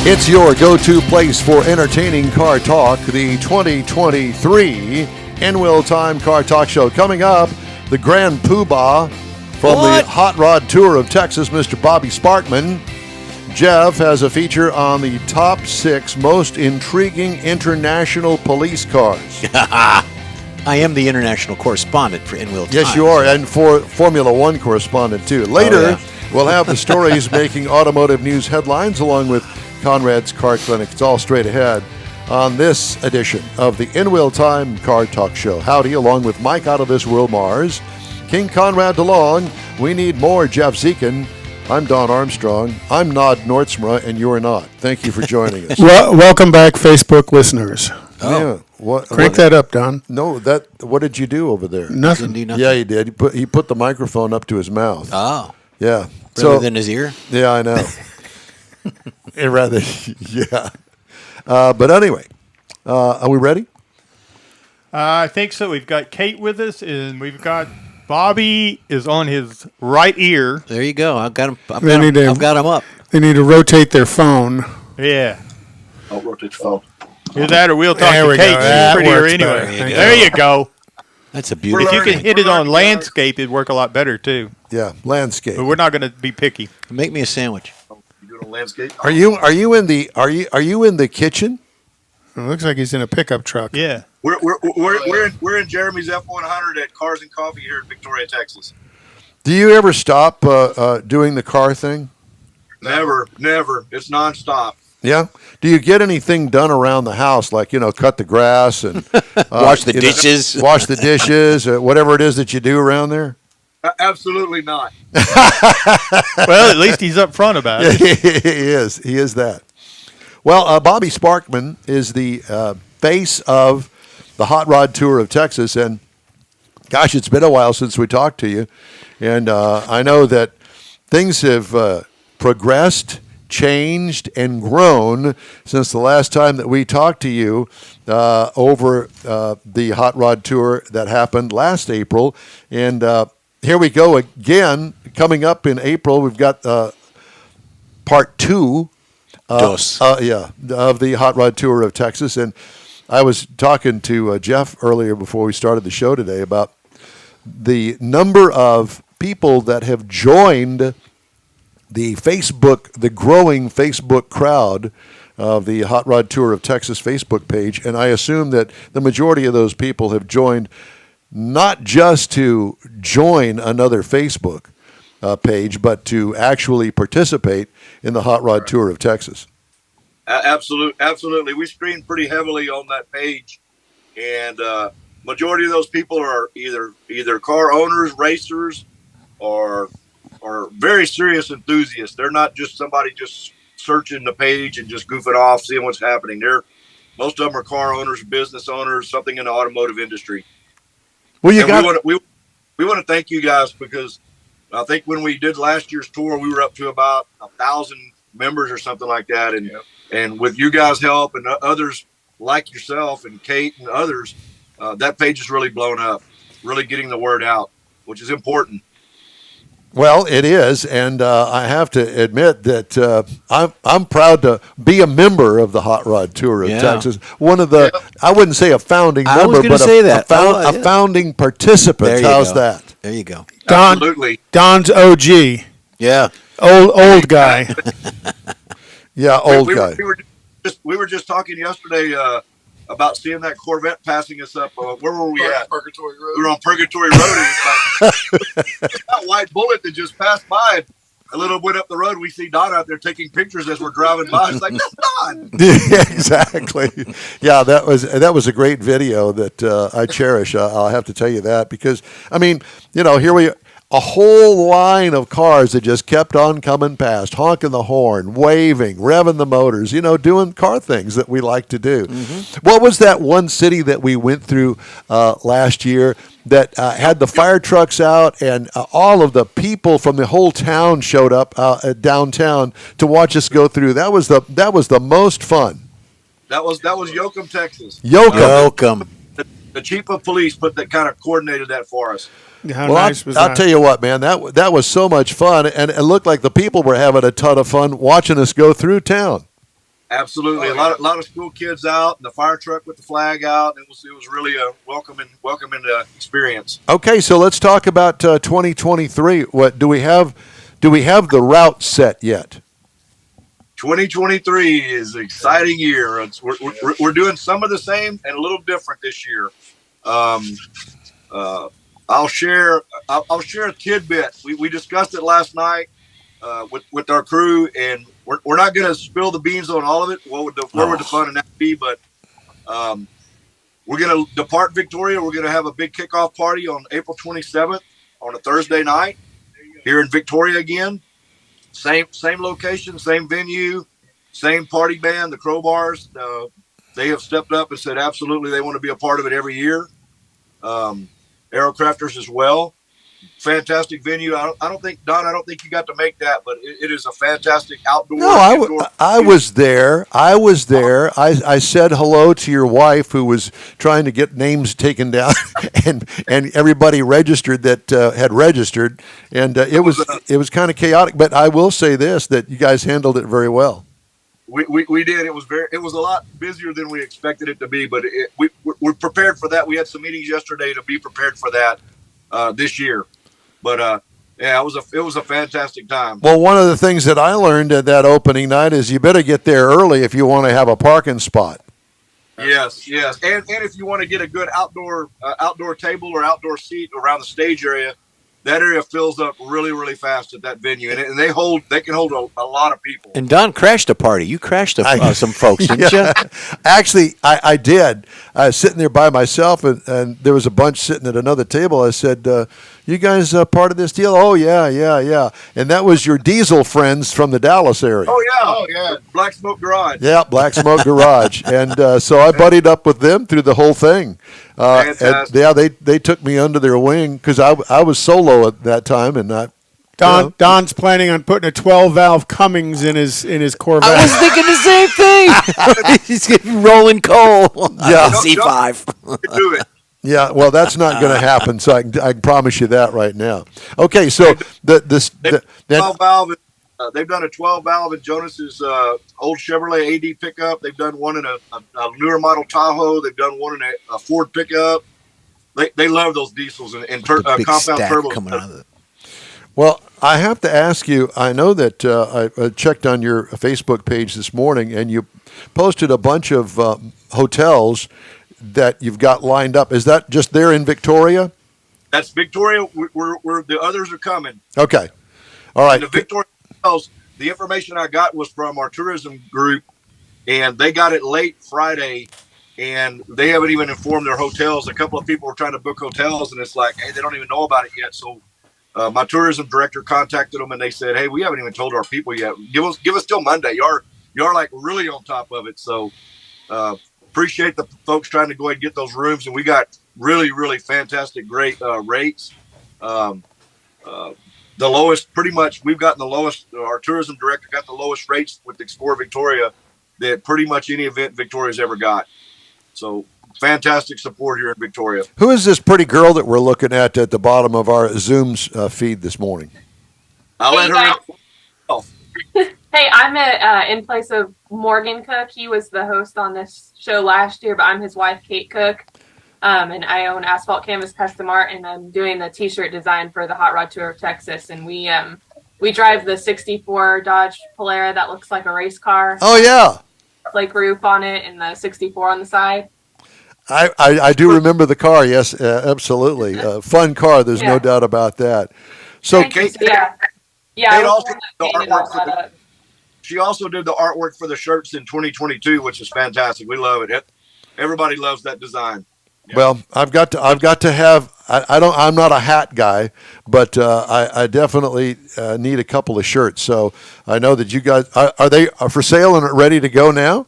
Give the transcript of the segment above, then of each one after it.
It's your go-to place for entertaining car talk, the 2023 In-Wheel Time Car Talk Show. Coming up, the Grand PooBa from the Hot Rod Tour of Texas, Mr. Bobby Sparkman. Jeff has a feature on the top 6 most intriguing international police cars. I am the international correspondent for In-Wheel Time. Yes, you are, and for Formula One correspondent, too. Later, we'll have the stories making automotive news headlines along with Conrad's Car Clinic. It's all straight ahead on this edition of the In-Wheel Time Car Talk Show. Howdy, along with Mike Out of This World Mars, King Conrad DeLong, we need more Jeff Zekin. I'm Don Armstrong. I'm Nod Nordsma, and you're not. Thank you for joining us. Welcome back, Facebook listeners. Yeah. Crank that up, Don. No, what did you do over there? Nothing. Didn't do nothing. Yeah, he did. He put the microphone up to his mouth. Oh. Yeah. Rather than his ear? Yeah, I know. Yeah. But anyway, are we ready? I think so. We've got Kate with us, and we've got Bobby is on his right ear. There you go. I've got him up. They need to rotate their phone. Yeah. I'll rotate the phone. Either that or we'll talk There to we Kate. go. She's That prettier works anyway. better. There you go. That's a beautiful. If you can hit it on landscape, it'd work a lot better, too. Yeah, landscape. But we're not going to be picky. Make me a sandwich. You doing a landscape? Are you in the kitchen? It looks like he's in a pickup truck. Yeah. We're in Jeremy's F100 at Cars and Coffee here in Victoria, Texas. Do you ever stop doing the car thing? Never. It's nonstop. Yeah. Do you get anything done around the house, like cut the grass and Wash the dishes? wash the dishes, or whatever it is that you do around there? Absolutely not. Well, at least he's up front about it. He is that. Well, Bobby Sparkman is the face of the Hot Rod Tour of Texas, and gosh, it's been a while since we talked to you, and I know that things have progressed, changed, and grown since the last time that we talked to you over the Hot Rod Tour that happened last April, and here we go again. Coming up in April, we've got part 2 of the Hot Rod Tour of Texas. And I was talking to Jeff earlier before we started the show today about the number of people that have joined the growing Facebook crowd of the Hot Rod Tour of Texas Facebook page. And I assume that the majority of those people have joined not just to join another Facebook page, but to actually participate in the Hot Rod Tour of Texas. Absolutely. We screen pretty heavily on that page, and majority of those people are either car owners, racers, or very serious enthusiasts. They're not just somebody just searching the page and just goofing off, seeing what's happening. Most of them are car owners, business owners, something in the automotive industry. Well, we want to thank you guys, because I think when we did last year's tour, we were up to about 1,000 members or something like that. And with you guys' help and others like yourself and Kate and others, that page is really blown up, really getting the word out, which is important. Well, it is, and I have to admit that I'm proud to be a member of the Hot Rod Tour of Texas. One of the, I wouldn't say a founding member, but a founding participant. How's that? There you go. Absolutely. Don's OG. Yeah. Old guy. Yeah, old guy. We were just talking yesterday about seeing that Corvette passing us up. Where were we at? Purgatory Road. We were on Purgatory Road. And that white bullet that just passed by. A little bit up the road, we see Don out there taking pictures as we're driving by. It's like, that's Don. Yeah, exactly. Yeah, that was a great video that I cherish. I'll have to tell you that, because I mean, here we are. A whole line of cars that just kept on coming past, honking the horn, waving, revving the motors, doing car things that we like to do. Mm-hmm. What was that one city that we went through last year that had the fire trucks out, and all of the people from the whole town showed up downtown to watch us go through? That was the most fun. That was Yoakum, Texas. Yoakum. The chief of police kind of coordinated that for us. How nice was that? I'll tell you what, man, that was so much fun, and it looked like the people were having a ton of fun watching us go through town. Absolutely, a lot of school kids out, and the fire truck with the flag out. It was really a welcoming experience. Okay, so let's talk about 2023. What do we have? Do we have the route set yet? 2023 is an exciting year. We're doing some of the same and a little different this year. I'll share a tidbit. We discussed it last night with our crew, and we're not going to spill the beans on all of it. Where would the fun in that be? But we're going to depart Victoria. We're going to have a big kickoff party on April 27th on a Thursday night here in Victoria again. Same location, same venue, same party band, the Crowbars. They have stepped up and said absolutely they want to be a part of it every year. Aerocrafters as well. Fantastic venue. I don't think you got to make that, but it is a fantastic outdoor. No, I was there. I said hello to your wife, who was trying to get names taken down, and everybody registered that had registered, and it was kind of chaotic. But I will say this: that you guys handled it very well. We did. It was a lot busier than we expected it to be, but we're prepared for that. We had some meetings yesterday to be prepared for that this year. But yeah, it was a fantastic time. Well, one of the things that I learned at that opening night is you better get there early if you want to have a parking spot. Yes, and if you want to get a good outdoor table or outdoor seat around the stage area, that area fills up really, really fast at that venue, and they can hold a lot of people. And Don crashed a party. You crashed some folks, didn't you? Actually, I did. I was sitting there by myself, and there was a bunch sitting at another table. I said, you guys part of this deal? Oh, yeah. And that was your diesel friends from the Dallas area. Oh, yeah. Black Smoke Garage. Yeah, Black Smoke Garage. And so I buddied up with them through the whole thing. And yeah, they took me under their wing because I was solo at that time, and Don's planning on putting a 12-valve Cummings in his Corvette. I was thinking the same thing. He's getting rolling coal. Yeah. C5. Do it. Yeah, well, that's not going to happen. So I can promise you that right now. Okay, so They've done a 12 valve in Jonas's old Chevrolet AD pickup. They've done one in a newer model Tahoe. They've done one in a Ford pickup. They love those diesels and compound turbos. Coming out of it. Well, I have to ask you, I know that I checked on your Facebook page this morning, and you posted a bunch of hotels that you've got lined up. Is that just there in Victoria? That's Victoria. We're the others are coming. Okay. All right. And the Victoria hotels, the information I got was from our tourism group, and they got it late Friday, and they haven't even informed their hotels. A couple of people were trying to book hotels, and it's like, hey, they don't even know about it yet. So my tourism director contacted them, and they said, hey, we haven't even told our people yet. Give us till Monday. You're like really on top of it. So appreciate the folks trying to go ahead and get those rooms, and we got really, really fantastic, great rates. The lowest, pretty much, we've gotten the lowest. Our tourism director got the lowest rates with Explore Victoria that pretty much any event Victoria's ever got. So fantastic support here in Victoria. Who is this pretty girl that we're looking at the bottom of our Zoom's feed this morning? I'll let her. Hey, I'm in place of Morgan Cook. He was the host on this show last year, but I'm his wife, Kate Cook. And I own Asphalt Canvas Custom Art, and I'm doing the T-shirt design for the Hot Rod Tour of Texas. And we drive the '64 Dodge Polara that looks like a race car. Oh yeah, like roof on it, and the '64 on the side. I do remember the car. Yes, absolutely, fun car. There's no doubt about that. So Kate, yeah. Kate also did the artwork she also did the artwork for the shirts in 2022, which is fantastic. We love it. Everybody loves that design. Yeah. Well, I've got to have. I'm not a hat guy, but I definitely need a couple of shirts. So I know that you guys are they for sale and ready to go now?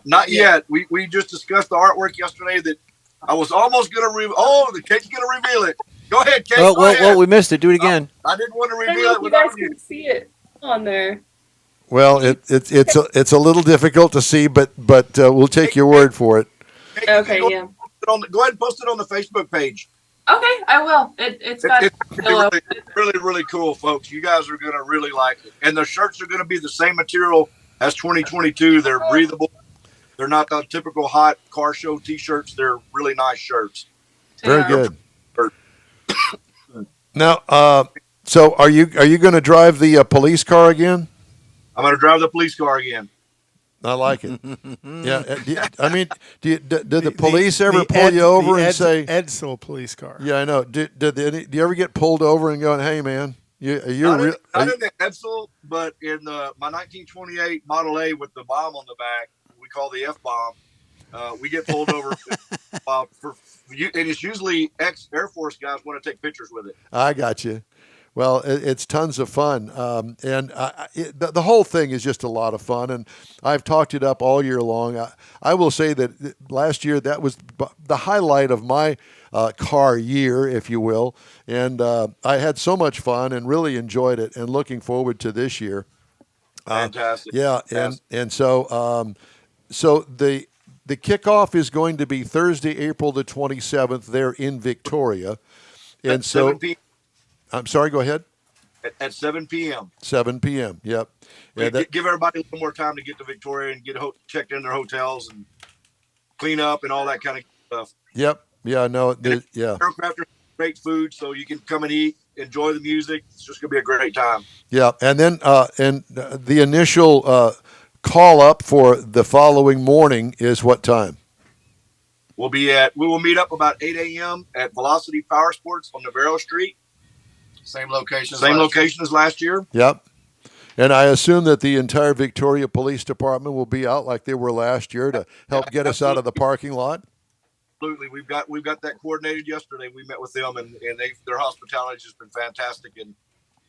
Not yet. We just discussed the artwork yesterday that I was almost going to reveal. Oh, the Kate's going to reveal it. Go ahead, Kate. Well, we missed it. Do it again. I didn't want to I reveal know it you without guys can see it on there. Well, it's a little difficult to see, but we'll take your word for it. Kate, Okay, yeah. Go ahead and post it on the Facebook page. Okay, I will. It's got It's pillow. really, really, really cool, folks. You guys are going to really like it. And the shirts are going to be the same material That's 2022. They're breathable. They're not the typical hot car show T-shirts. They're really nice shirts. Very Yeah. good. Now, so are you going to drive the police car again? I'm going to drive the police car again. I like it. Yeah. Did the police ever pull you over and say Edsel police car? Yeah, I know. Do you ever get pulled over and going, "Hey, man, Not in the Edsel, but in my 1928 Model A with the bomb on the back, we call the F bomb. We get pulled over and it's usually ex-Air Force guys want to take pictures with it. I got you. Well, it's tons of fun, and the whole thing is just a lot of fun. And I've talked it up all year long. I will say that last year that was the highlight of my car year, if you will. And I had so much fun and really enjoyed it, and looking forward to this year. Fantastic. Yeah, Fantastic. and so the kickoff is going to be Thursday, April the 27th, there in Victoria, and At so 7 p.m. I'm sorry. Go ahead. At 7 p.m. 7 p.m. Yep. Yeah, Give everybody a little more time to get to Victoria and get checked in their hotels and clean up and all that kind of stuff. Yep. Yeah. No. Yeah. Aircraft are great food, so you can come and eat, enjoy the music. It's just gonna be a great time. Yeah. And then the initial call up for the following morning is what time? We will meet up about 8 a.m. at Velocity Power Sports on Navarro Street. Same location. As last year. Yep. And I assume that the entire Victoria Police Department will be out like they were last year to help get us out of the parking lot. Absolutely. We've got that coordinated yesterday. We met with them and their hospitality has just been fantastic. And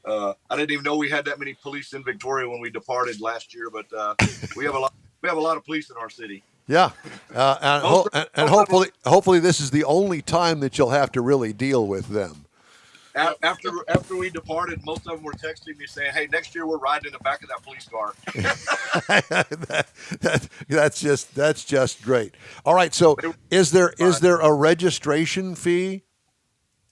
I didn't even know we had that many police in Victoria when we departed last year, but we have a lot of police in our city. Yeah. And hopefully this is the only time that you'll have to really deal with them. After we departed, most of them were texting me saying, "Hey, next year we're riding in the back of that police car." That's just great. All right. So is there a registration fee?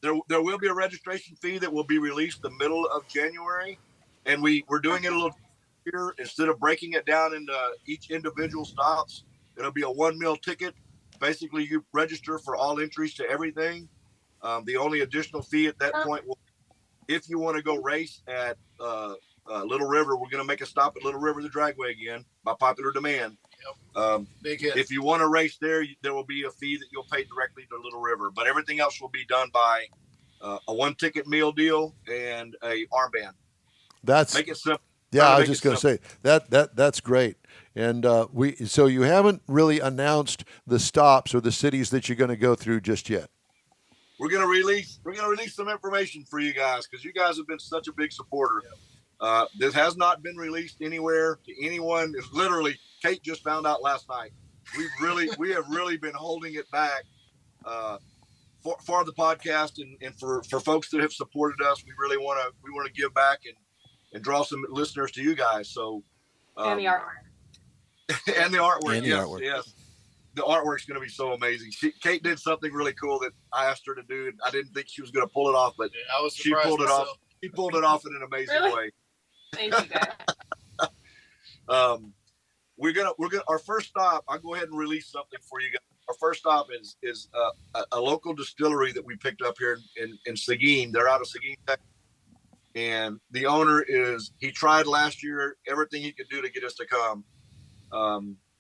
There will be a registration fee that will be released the middle of January, and we're doing it a little here. Instead of breaking it down into each individual stops, it'll be a 1 mil ticket. Basically, you register for all entries to everything. The only additional fee at that point will, if you want to go race at Little River, we're going to make a stop at Little River, the Dragway again, by popular demand. Big hit. If you want to race there, there will be a fee that you'll pay directly to Little River. But everything else will be done by a one-ticket meal deal and a armband. Make it simple. Yeah, I was just going to say that's great. And so you haven't really announced the stops or the cities that you're going to go through just yet. We're gonna release some information for you guys because you guys have been such a big supporter. This has not been released anywhere to anyone. It's literally Kate just found out last night. We have really been holding it back for the podcast and for folks that have supported us. We really want to give back and draw some listeners to you guys. So and the artwork. and the artwork. And the artwork. Yes. The artwork's going to be so amazing. Kate did something really cool that I asked her to do, and I didn't think she was going to pull it off, but I was she surprised pulled it myself. off. She pulled it off in an amazing way. Thank you, guys. We're gonna our first stop. I'll go ahead and release something for you guys. Our first stop is a local distillery that we picked up here in Seguin. They're out of Seguin, Texas. And the owner he tried last year everything he could do to get us to come.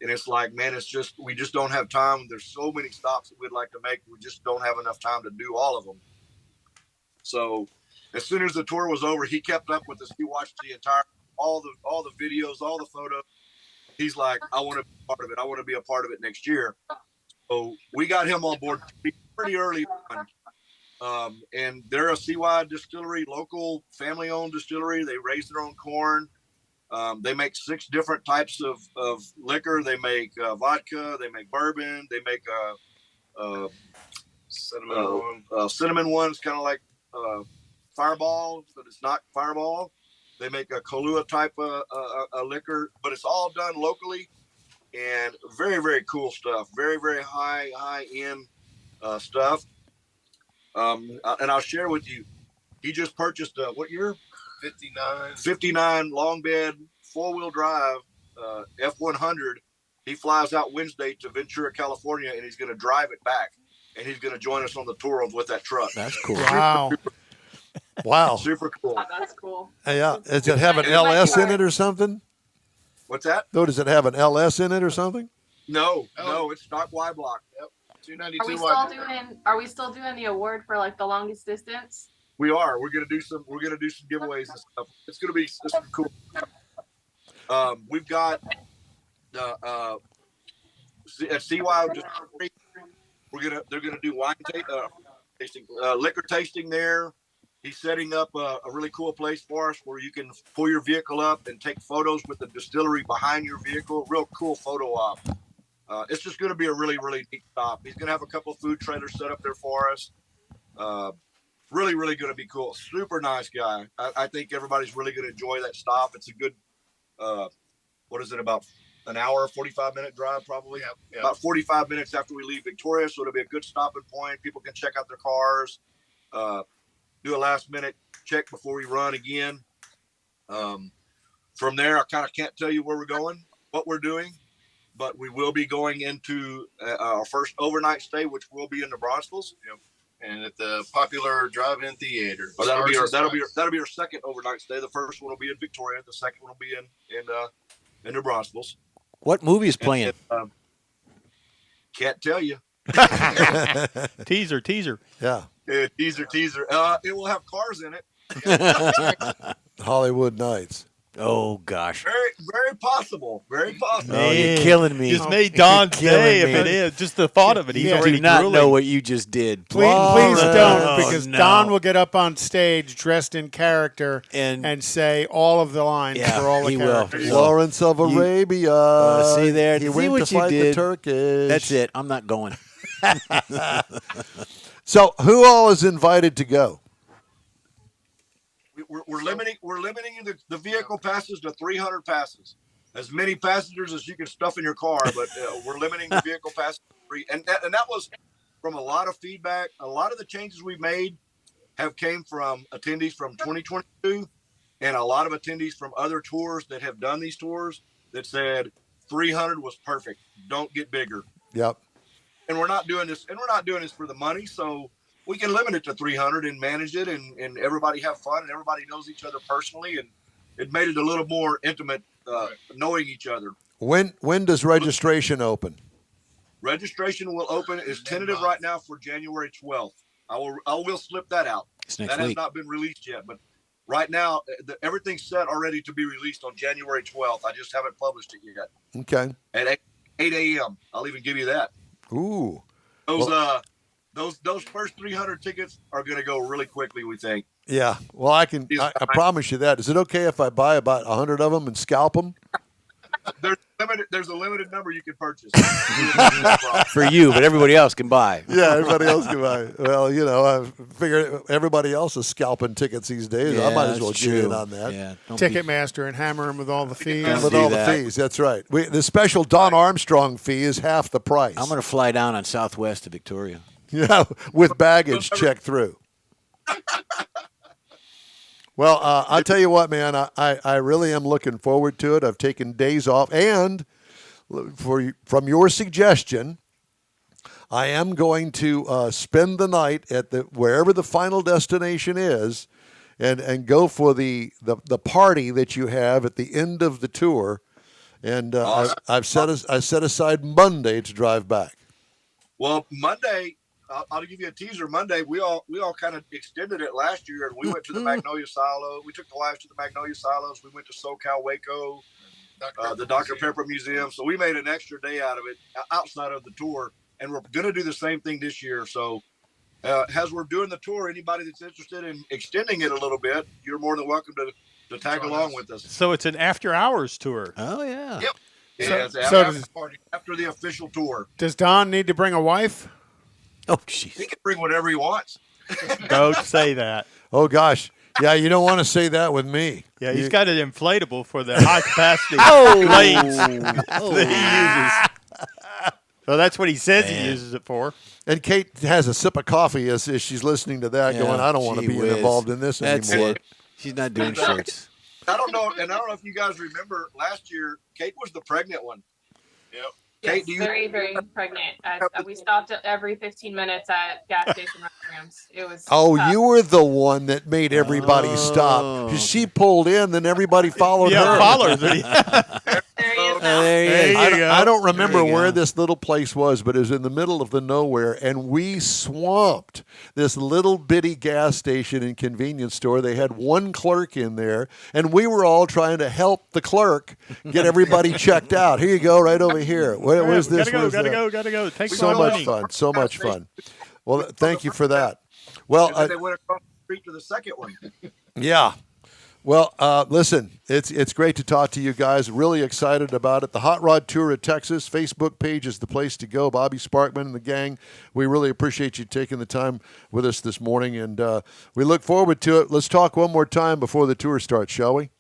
And it's like, man, we just don't have time. There's so many stops that we'd like to make. We just don't have enough time to do all of them. So as soon as the tour was over, he kept up with us. He watched all the videos, all the photos. He's like, I want to be a part of it. I want to be a part of it next year. So we got him on board pretty early on. And they're a CY distillery, local family-owned distillery. They raise their own corn. They make 6 different types of liquor. They make vodka. They make bourbon. They make cinnamon one. It's kind of like Fireball, but it's not Fireball. They make a Kahlua type of liquor, but it's all done locally and very, very cool stuff. Very, very high end stuff. And I'll share with you. He just purchased what year? 59. 59 long bed, 4-wheel drive F-100. He flies out Wednesday to Ventura, California, and he's going to drive it back. And he's going to join us on the tour with that truck. That's cool. Wow. Wow. Super cool. Oh, that's cool. Yeah. Does it have an LS in it or something? What's that? No, does it have an LS in it or something? No, it's stock Y block. Yep. 292 Are we still doing the award for like the longest distance? We are. We're gonna do some giveaways and stuff. It's gonna be cool. We've got at CY. They're gonna do wine tasting, liquor tasting there. He's setting up a really cool place for us where you can pull your vehicle up and take photos with the distillery behind your vehicle. Real cool photo op. It's just going to be a really, really neat stop. He's going to have a couple of food trailers set up there for us. Really, really going to be cool. Super nice guy. I think everybody's really going to enjoy that stop. It's a good, about an hour, 45-minute drive probably? Yeah. About 45 minutes after we leave Victoria, so it'll be a good stopping point. People can check out their cars, do a last-minute check before we run again. From there, I kind of can't tell you where we're going, what we're doing. But we will be going into our first overnight stay, which will be in the Bronxville. Yep. And at the popular drive-in theater. Oh, that'll be our second overnight stay. The first one will be in Victoria. The second one will be in the Bronxville. What movie is playing? Can't tell you. Teaser. Yeah. Teaser. It will have cars in it. Hollywood Nights. Oh, gosh. Very, very possible. Very possible. Oh, you're killing me. Just made Don's killing day me. if it is. Just the thought of it. He's Yeah. I already do not drooling. know what you just did. Please Oh, don't, because no. Don will get up on stage dressed in character And- say all of the lines Yeah, for all the he will. characters. Lawrence of Arabia. See there? He See went what to you fight the did? Turkish. That's it. I'm not going. So, who all is invited to go? We're limiting the vehicle passes to 300 passes. As many passengers as you can stuff in your car, but we're limiting the vehicle passes to 3. And that was from a lot of feedback. A lot of the changes we made have came from attendees from 2022 and a lot of attendees from other tours that have done these tours that said 300 was perfect. Don't get bigger. Yep. And we're not doing this for the money. So we can limit it to 300 and manage it and everybody have fun and everybody knows each other personally. And it made it a little more intimate, knowing each other. When does registration open? Registration will open is tentative right now for January 12th. I will slip that out. It's next That has week. not been released yet, but right now everything's set already to be released on January 12th. I just haven't published it yet. Okay. At 8 a.m. I'll even give you that. Ooh. Those first 300 tickets are going to go really quickly, we think. Yeah. Well, I promise you that. Is it okay if I buy about 100 of them and scalp them? There's a limited number you can purchase. For you, but everybody else can buy. Yeah, everybody else can buy. Well, I figure everybody else is scalping tickets these days. I might as well that's get in true. on that. Yeah, don't be- Ticketmaster and hammer him with all the fees. Don't With do all that. the fees, that's right. The special Don Armstrong fee is half the price. I'm going to fly down on Southwest to Victoria. Yeah, with baggage checked through. Well, I'll tell you what, man, I really am looking forward to it. I've taken days off, and from your suggestion, I am going to spend the night at wherever the final destination is, and go for the party that you have at the end of the tour. And I set aside Monday to drive back. Well, Monday, I'll give you a teaser. Monday, we all kind of extended it last year, and we went to the Magnolia Silo. We took the wives to the Magnolia Silos. We went to SoCal Waco, the Dr. Pepper Museum. So we made an extra day out of it outside of the tour, and we're going to do the same thing this year. So as we're doing the tour, anybody that's interested in extending it a little bit, you're more than welcome to tag along with us. So it's an after-hours tour. Oh, yeah. Yep. Yeah, it's after the official tour. Does Don need to bring a wife? Oh, He jeez. can bring whatever he wants. Don't say that. Oh gosh, yeah, you don't want to say that with me. Yeah, he's got an inflatable for the high-capacity planes that he uses. So that's what he says he uses it for. And Kate has a sip of coffee as she's listening to that, Yeah, going, "I don't want to gee be whiz. involved in this That's anymore." it. She's not doing shirts. I don't know, and I don't know if you guys remember last year, Kate was the pregnant one. Yep. Kate, Yes, do you very, very pregnant. We stopped every 15 minutes at gas station restrooms. It was Oh, tough. you were the one that made everybody stop. She pulled in, then everybody followed Yeah, her. followers. There he is now. There you go. I don't remember There you where go. this little place was, but it was in the middle of the nowhere, and we swamped this little bitty gas station and convenience store. They had one clerk in there, and we were all trying to help the clerk get everybody checked out. Here you go, right over here. Where's this? Gotta Where's that? go. It takes So my much money. fun. So much fun. Well, thank you for that. Well, and then they went across the street to the second one. yeah. Well, listen, it's great to talk to you guys. Really excited about it. The Hot Rod Tour of Texas Facebook page is the place to go. Bobby Sparkman and the gang, we really appreciate you taking the time with us this morning, and we look forward to it. Let's talk one more time before the tour starts, shall we?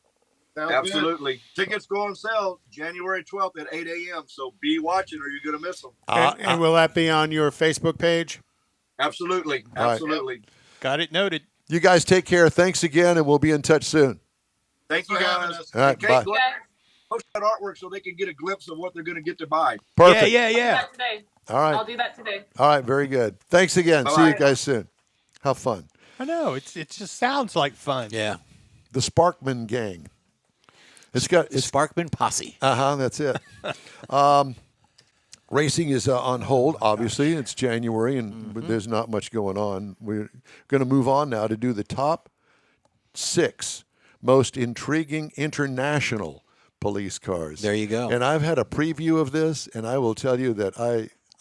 Sounds Absolutely. Tickets go on sale January 12th at 8 a.m., so be watching or you're going to miss them. And will that be on your Facebook page? Absolutely. All right. Absolutely. Got it noted. You guys take care. Thanks again, and we'll be in touch soon. Thank you, for having guys. us. All right, And Kate, bye. go ahead and post that artwork so they can get a glimpse of what they're going to get to buy. Perfect. Yeah. I'll do that today. All I'll right. do that today. All right. Very good. Thanks again. See you Bye-bye. guys soon. How fun. I know. It just sounds like fun. Yeah. The Sparkman gang. It's Sparkman posse. That's it. Racing is on hold, obviously. It's January, and there's not much going on. We're going to move on now to do the top 6 most intriguing international police cars. There you go. And I've had a preview of this, and I will tell you that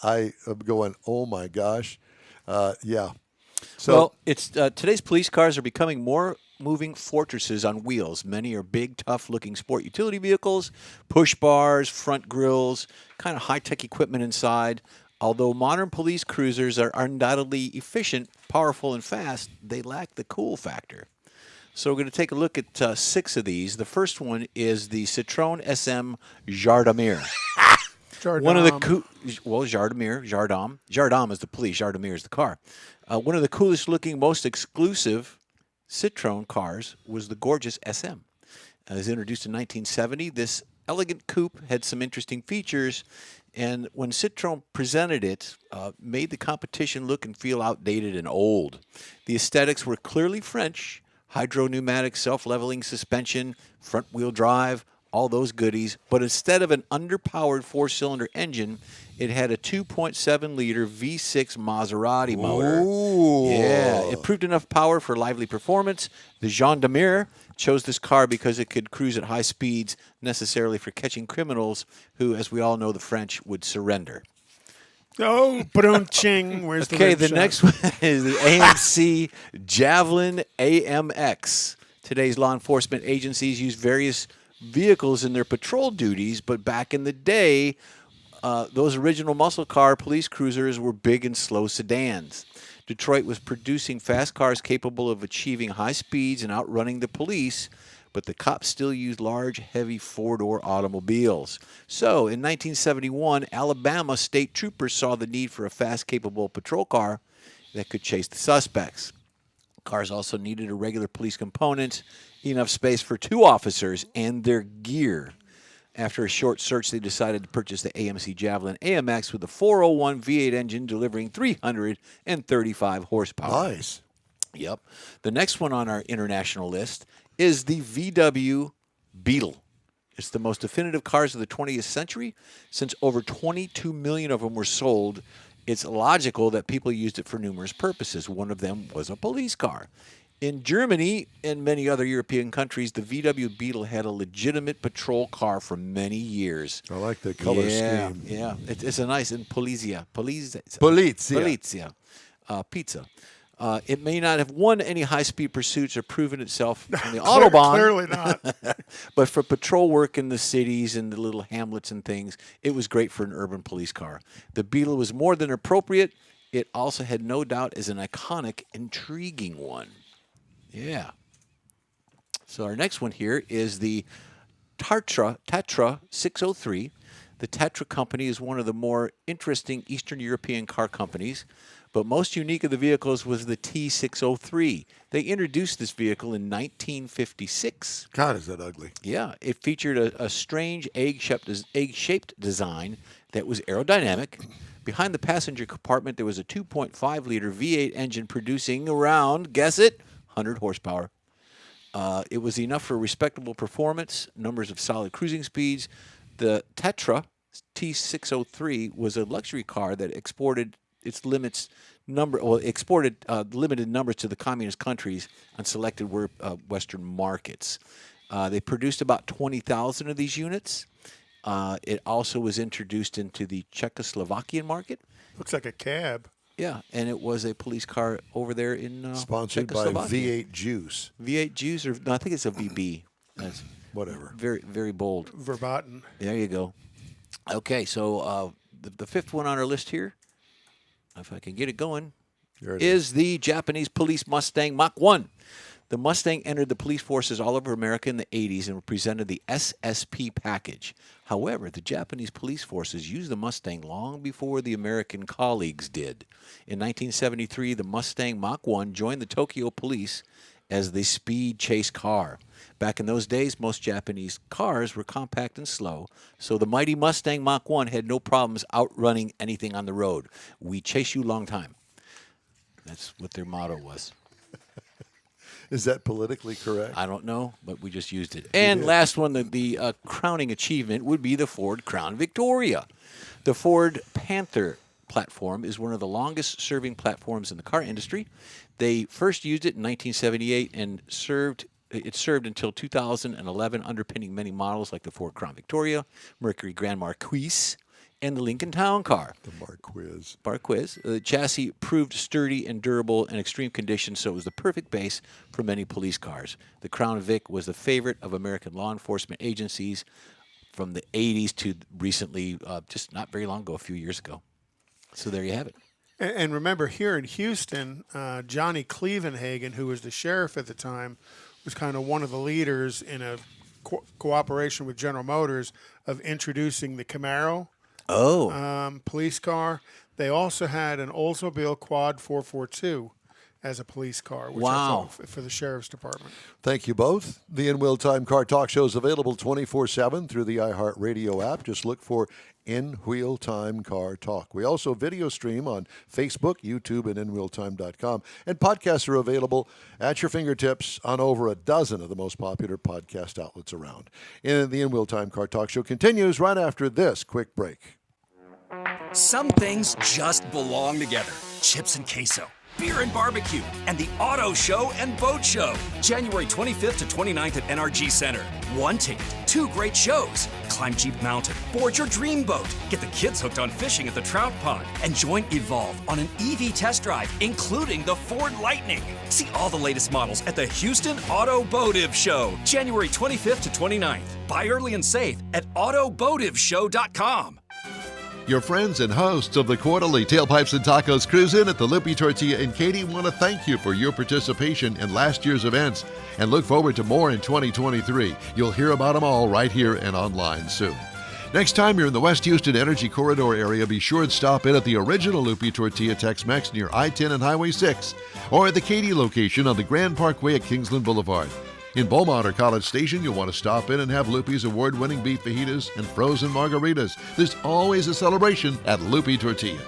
I am going, oh my gosh, yeah. So Well, it's today's police cars are becoming more moving fortresses on wheels. Many are big, tough-looking sport utility vehicles, push bars, front grills, kind of high-tech equipment inside. Although modern police cruisers are undoubtedly efficient, powerful, and fast, they lack the cool factor. So we're going to take a look at 6 of these. The first one is the Citroën SM Jardamir. One of the Jardam is the police. Jardamir is the car. One of the coolest looking, most exclusive Citroën cars was the gorgeous SM. It was introduced in 1970. This elegant coupe had some interesting features, and when Citroën presented it, made the competition look and feel outdated and old. The aesthetics were clearly French: hydro-pneumatic, self-leveling suspension, front-wheel drive, all those goodies. But instead of an underpowered 4-cylinder engine, it had a 2.7-liter V6 Maserati motor. Ooh. Yeah, it proved enough power for lively performance. The Gendarmerie chose this car because it could cruise at high speeds, necessarily for catching criminals who, as we all know, the French would surrender. Oh, brunching. Where's Okay, the the next one is the AMC Javelin AMX. Today's law enforcement agencies use various vehicles in their patrol duties, but back in the day, those original muscle car police cruisers were big and slow sedans. Detroit was producing fast cars capable of achieving high speeds and outrunning the police, but the cops still used large, heavy 4-door automobiles. So, in 1971, Alabama state troopers saw the need for a fast, capable patrol car that could chase the suspects. Cars also needed a regular police component, enough space for 2 officers and their gear. After a short search, they decided to purchase the AMC Javelin AMX with a 401 V8 engine delivering 335 horsepower. nice. Yep. The next one on our international list is the VW Beetle. It's the most definitive cars of the 20th century. Since over 22 million of them were sold, it's logical that people used it for numerous purposes. One of them was a police car. In Germany and many other European countries, the VW Beetle had a legitimate patrol car for many years. I like the color scheme. Yeah, it's a nice, and Polizia. Polizia. Pizza. It may not have won any high-speed pursuits or proven itself on the Autobahn. Clearly not. But for patrol work in the cities and the little hamlets and things, it was great for an urban police car. The Beetle was more than appropriate. It also had no doubt as an iconic, intriguing one. Yeah. So our next one here is the Tatra 603. The Tatra company is one of the more interesting Eastern European car companies, But most unique of the vehicles was the T603. They introduced this vehicle in 1956. God, is that ugly. Yeah, it featured a strange egg-shaped design that was aerodynamic. Behind the passenger compartment, there was a 2.5-liter V8 engine producing around, guess it, 100 horsepower. It was enough for respectable performance, numbers of solid cruising speeds. The Tetra T603 was a luxury car that exported limited numbers to the communist countries and selected Western markets. They produced about 20,000 of these units. It also was introduced into the Czechoslovakian market. Looks like a cab. Yeah, and it was a police car over there in Sponsored by Czechoslovakia. V8 Juice. V8 Juice, or no, I think it's a VB. That's Whatever. very, very bold. Verboten. There you go. Okay, so the fifth one on our list here, if I can get it going, is the Japanese police Mustang Mach 1. The Mustang entered the police forces all over America in the 80s and represented the SSP package. However, the Japanese police forces used the Mustang long before the American colleagues did. In 1973, the Mustang Mach 1 joined the Tokyo police as the speed chase car. Back in those days, most Japanese cars were compact and slow, so the mighty Mustang Mach 1 had no problems outrunning anything on the road. We chase you long time. That's what their motto was. Is that politically correct? I don't know, but we just used it. And last one, the crowning achievement would be the Ford Crown Victoria. The Ford Panther platform is one of the longest-serving platforms in the car industry. They first used it in 1978 and it served until 2011, underpinning many models like the Ford Crown Victoria, Mercury Grand Marquis, and the Lincoln Town Car. The Marquis. The chassis proved sturdy and durable in extreme conditions, so it was the perfect base for many police cars. The Crown Vic was the favorite of American law enforcement agencies from the 80s to recently, just not very long ago, a few years ago. So there you have it. And remember, here in Houston, Johnny Clevenhagen, who was the sheriff at the time, was kind of one of the leaders in a cooperation with General Motors of introducing the Camaro. Police car. They also had an Oldsmobile Quad 442 as a police car, which I thought for the sheriff's department. Thank you both. The In Wheel Time Car Talk Show is available 24/7 through the iHeart Radio app. Just look for In Wheel Time Car Talk. We also video stream on Facebook, YouTube, and InWheelTime.com. And podcasts are available at your fingertips on over a dozen of the most popular podcast outlets around. And the In Wheel Time Car Talk Show continues right after this quick break. Some things just belong together. Chips and queso, beer and barbecue, and the Auto Show and Boat Show. January 25th to 29th at NRG Center. One ticket, 2 great shows. Climb Jeep Mountain, board your dream boat, get the kids hooked on fishing at the Trout Pond, and join Evolve on an EV test drive, including the Ford Lightning. See all the latest models at the Houston Automotive Show, January 25th to 29th. Buy early and save at automotiveshow.com. Your friends and hosts of the quarterly Tailpipes and Tacos Cruise In at the Lupi Tortilla in Katy want to thank you for your participation in last year's events and look forward to more in 2023. You'll hear about them all right here and online soon. Next time you're in the West Houston Energy Corridor area, be sure to stop in at the original Lupi Tortilla Tex-Mex near I-10 and Highway 6 or at the Katy location on the Grand Parkway at Kingsland Boulevard. In Beaumont or College Station, you'll want to stop in and have Lupi's award-winning beef fajitas and frozen margaritas. There's always a celebration at Lupi Tortilla.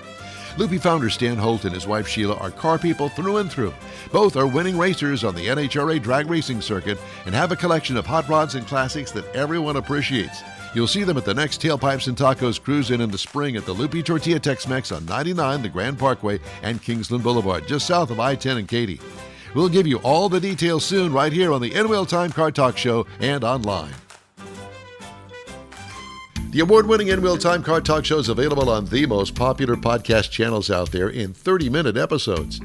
Lupi founder Stan Holt and his wife Sheila are car people through and through. Both are winning racers on the NHRA drag racing circuit and have a collection of hot rods and classics that everyone appreciates. You'll see them at the next Tailpipes and Tacos Cruise In the spring at the Lupi Tortilla Tex-Mex on 99, the Grand Parkway, and Kingsland Boulevard, just south of I-10 and Katy. We'll give you all the details soon right here on the In Wheel Time Car Talk Show and online. The award-winning In Wheel Time Car Talk Show is available on the most popular podcast channels out there in 30-minute episodes.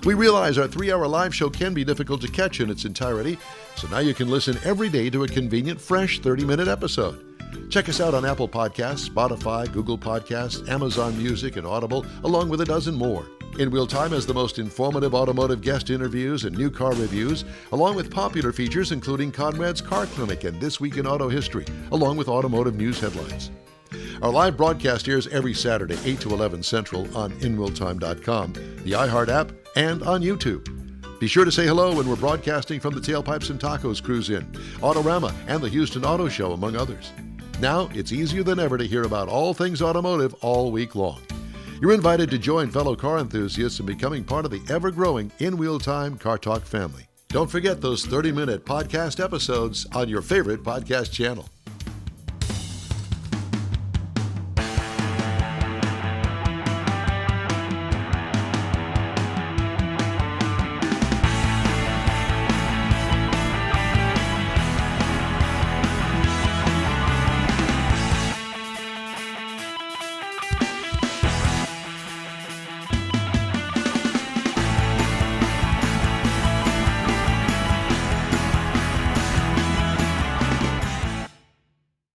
We realize our 3-hour live show can be difficult to catch in its entirety, so now you can listen every day to a convenient, fresh 30-minute episode. Check us out on Apple Podcasts, Spotify, Google Podcasts, Amazon Music, and Audible, along with a dozen more. In Wheel Time has the most informative automotive guest interviews and new car reviews, along with popular features including Conrad's Car Clinic and This Week in Auto History, along with automotive news headlines. Our live broadcast airs every Saturday, 8 to 11 Central on InWillTime.com, the iHeart app, and on YouTube. Be sure to say hello when we're broadcasting from the Tailpipes and Tacos Cruise In, Autorama, and the Houston Auto Show, among others. Now, it's easier than ever to hear about all things automotive all week long. You're invited to join fellow car enthusiasts in becoming part of the ever-growing In Wheel Time Car Talk family. Don't forget those 30-minute podcast episodes on your favorite podcast channel.